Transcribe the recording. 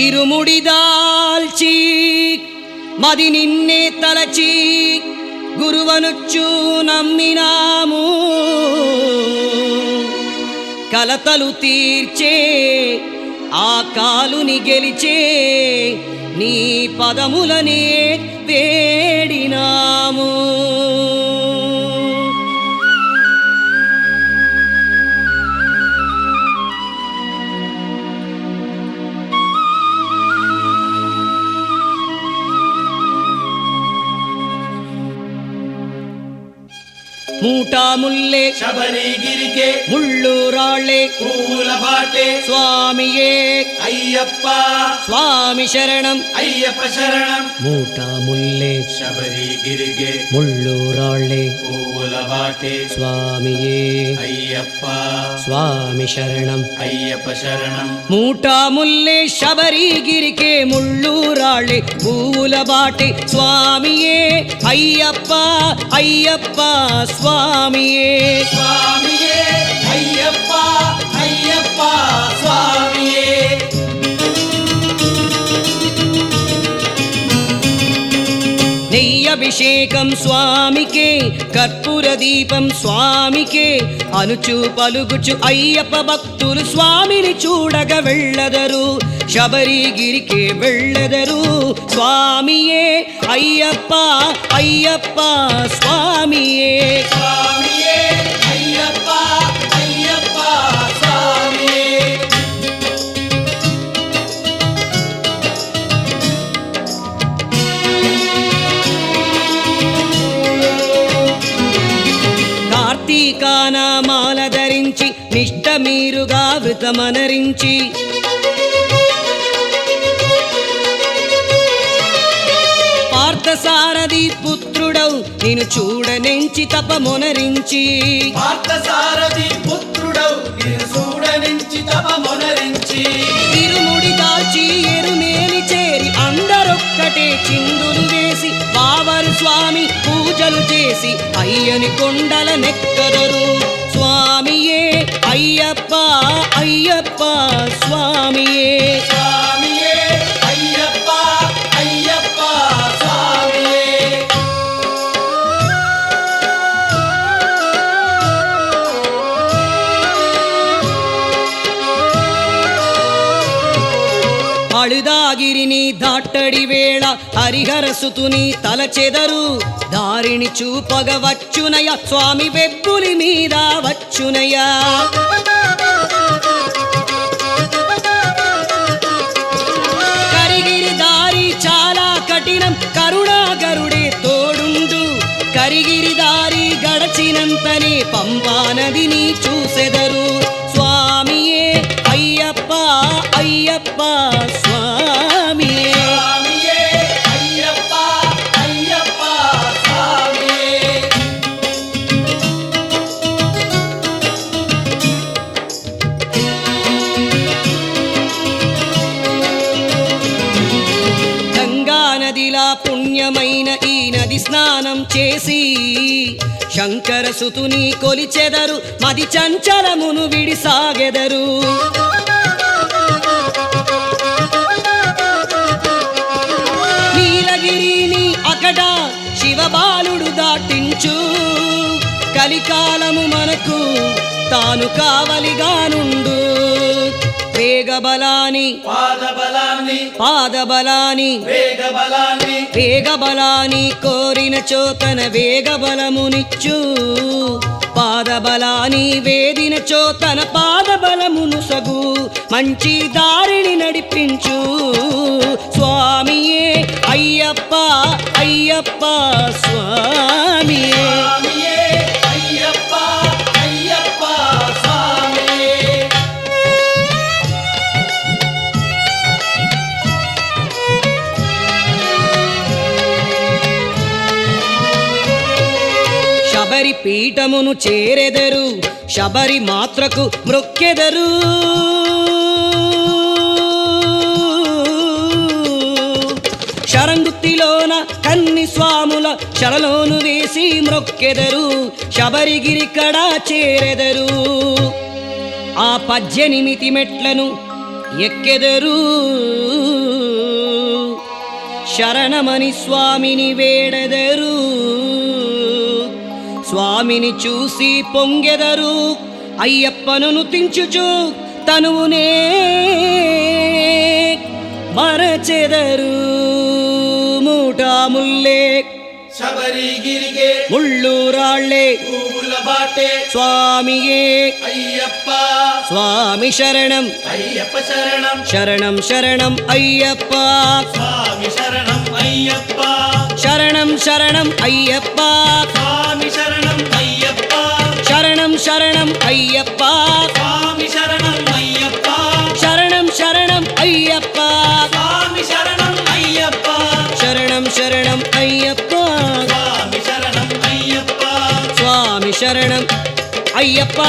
ఇరుముడిదాల్చి మది నిన్నే తలచి గురువనుచ్చు నమ్మినాము కలతలు తీర్చే ఆ కాలుని గెలిచే నీ పదములనే వేడినాము. మూటా ముల్లే శబరిగిరికే ముళ్ళు రాళ్ళే పూల బాటే స్వామియే అయ్యప్ప స్వామి శరణం అయ్యప్ప శరణం. మూటా ముల్లే శబరిగిరికే ముళ్ళు రాళ్ళే పూల బాటే స్వామియే అయ్యప్ప స్వామి శరణం అయ్యప్ప శరణం. మూటా ముల్లే శబరిగిరికే ముళ్ళు రాళ్ళే పూల బాటే స్వామియే అయ్యప్ప అయ్యప్ప స్వామియే స్వామియే అయ్యప్ప అయ్యప్ప స్వామియే. నెయ్యభిషేకం స్వామికే కర్పూర దీపం స్వామికే అనుచు పలుగుచు అయ్యప్ప భక్తులు స్వామిని చూడగ వెళ్ళదరు శబరిగిరికే వెళ్ళదరు స్వామియే అయ్యప్ప అయ్యప్ప స్వామియే స్వామియే అయ్యప్ప అయ్యప్ప స్వామియే. కార్తీకాన మాల ధరించి నిష్ట మీరుగా వృతమనరించి పార్థసారథి పుత్రుడవు నిన్ను చూడనెంచి తపమొనరించి పార్థసారథి పుత్రుడవు నిన్ను చూడనించి తపమొనరించి ఇరుముడి దాల్చి ఎరుమేలి చేరి అందరొక్కటే చిందులు వేసి బావరు స్వామి పూజలు చేసి అయ్యని కొండల నెక్కదరు స్వామియే అయ్యప్ప అయ్యప్ప స్వామియే స్వామియే అయ్యప్ప అయ్యప్ప స్వామియే. అళుదాగిరిని దాట్టడి వేళ హరిహరసుతుని తలచెదరు దారిని చూపగ వచ్చునయ స్వామి వెబ్బులి మీద వచ్చునయ కరిగిరి దారి చాలా కఠినం కరుణాగరుడే తోడుండు కరిగిరి దారి గడచినంతనే పంపా నదిని చూసెదరు స్వామియే అయ్యప్ప అయ్యప్ప స్వామియే స్వామియే అయ్యప్ప అయ్యప్ప స్వామియే. గంగా నదిలా పుణ్యమైన ఈ నది స్నానం చేసి శంకర సుతుని కొలిచెదరు మది చంచలమును విడిసాగెదరు నీలగిరిని అకట శివబాలుడు దాటించు కలికాలము మనకు తాను కావలిగానుండు వేగబలాని పాదబలాన్ని పాదబలాని వేగబలాన్ని వేగబలాని కోరిన చోతన వేగబలమునిచ్చు పాదబలాని వేదిన చోతన పాదబలమును సగు మంచి దారిని నడిపించు స్వామియే అయ్యప్ప అయ్యప్ప స్వామియే స్వామియే అయ్యప్ప అయ్యప్ప స్వామియే. శబరి పీఠమును చేరెదరు శబరి మాత్రకు మ్రొక్కెదరు శరంగుత్తిలోన కన్ని స్వాముల శరలోను వేసి మ్రొక్కెదరు శబరిగిరి కడా చేరెదరు ఆ 18 మెట్లను ఎక్కెదరు శరణమని స్వామిని వేడెదరు స్వామిని చూసి పొంగెదరు అయ్యప్పను తించుచు తనువునే మరచెదరు మూటాముల్లే శబరిగిరిగే ముళ్ళూరాళ్ళే పువ్వుల బాటే స్వామియే అయ్యప్ప స్వామి శరణం అయ్యప్ప శరణం శరణం శరణం అయ్యప్ప స్వామి శరణం అయ్యప్ప శరణం శరణం అయ్యప్ప స్వామి శరణం అయ్యప్ప శరణం శరణం అయ్యప్ప స్వామి శరణం అయ్యప్ప శరణం శరణం అయ్యప్ప స్వామి శరణం అయ్యప్ప శరణం శరణం అయ్యప్ప స్వామి శరణం అయ్యప్ప స్వామి శరణం అయ్యప్ప